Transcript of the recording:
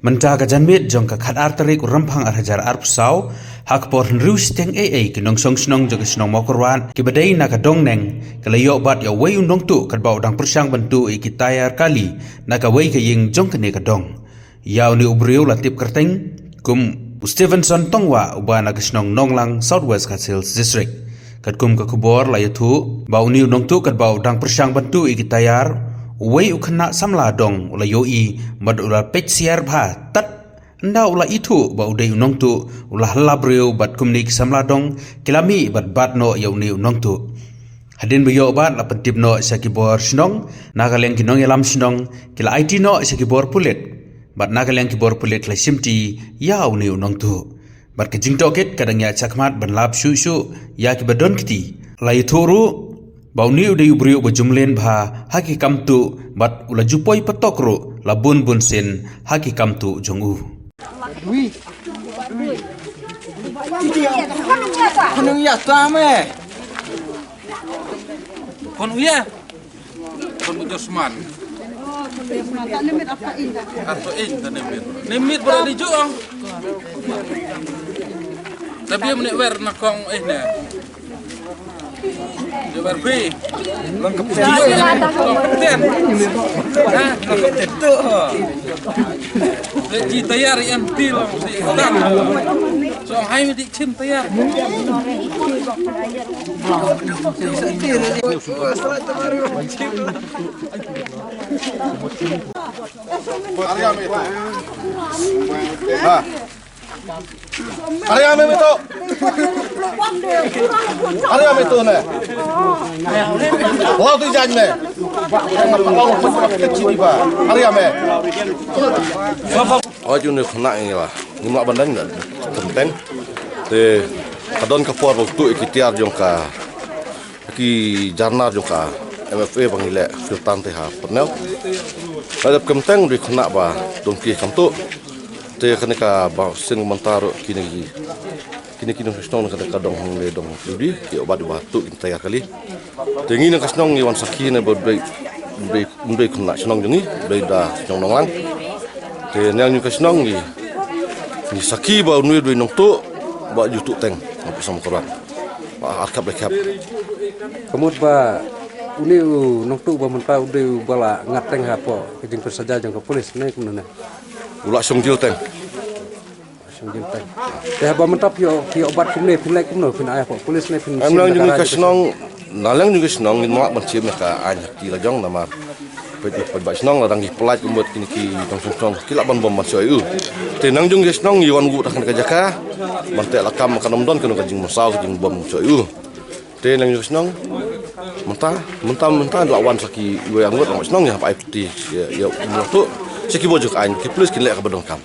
Menjaga janmit jong ka khat arterik rampang arhajar arpsau hak por nrus teng ki nong song snong jong snong mokorwan ki badai na ka dong neng kalayo bat ya wei undong tu kat bau dang persang bantu ki tayar kali na ka wei ka ying jong kene ka dong yaw ni ubriu latip kerteng kum Stevenson tongwa uba na ka snong nonglang Southwest Hills District kat kum ka kubor la yathu bau ni undong tu kat bau dang persang bantu ki tayar wei ukna samla dong ula yoi mad ula pech siar bha tat nda ula itu ba udai unong tu ula halabreu bat kumnik samla dong kilami bat no yauni unong tu hadin buyo bat la pentip no sakibor snong nagaleng kinong yalam snong kila IT no sakibor pulet bat nagaleng kibor pulet la simti yauni unong tu bat kejing toket kadang ya chakmat ban lap shu ya kibadon kiti la ituru bau ni udah yubriu bajumlen bha haki kamtu bat ula jupoi petokro labun sen haki kamtu jongu Konung ya tame. Kon uya. Kon Josman. Atau nemit. Nemit berada di juang. Tapi menek wer nakong ne. Jabar B. Lengkap ten. Lengkap itu. Lagi tayar yang bilang si dan. So hai di cim tayar. Ariam itu. Ariam itu nih. Lalu tu jangan nih. Kecil ba. Ariam eh. Oh juni kena ini lah. Ni mak bandang dah kenteng. Te kadon kapor waktu ikitiar jongka. Ki jarnar jongka. MFA bangile sultan teh pernel. Ada kenteng di kena ba dongki kantu. Te kena ka ba sen mentaro kini stong kada kadong le dong ludi ki obat batu intaya kali. Te ngini kasnong iwan sakine bodai be kena snong jongi be da snong nonglang. Te nang ni kasnong ni saki ba unui do nong tu ba jutu teng apa sama koran. Ba arkap lekap. Kemud ba uni nong tu ba mentau de bala ngateng hapo kejing persaja jong ke polis ne kumna. Ulak songjil teng. Songjil teng. Teh ba mentap yo obat kumne pilek kumno pin ayah kok polis ne pin. Amlang juga kasnong nalang juga snong ni mak bencim ka anya ti la jong namar. Pedi ba snong ladang di pelat kumbut kini ki tong song kilak ban bom masoi u. Tenang jong snong yiwan gu takan ka jaka. Mantek lakam kan omdon kan kajing musau kajing bom masoi u. Tenang jong snong mentah lawan saki we angut snong ya pa putih ya tu seki bojok an ki plus kin lek ka bedong kam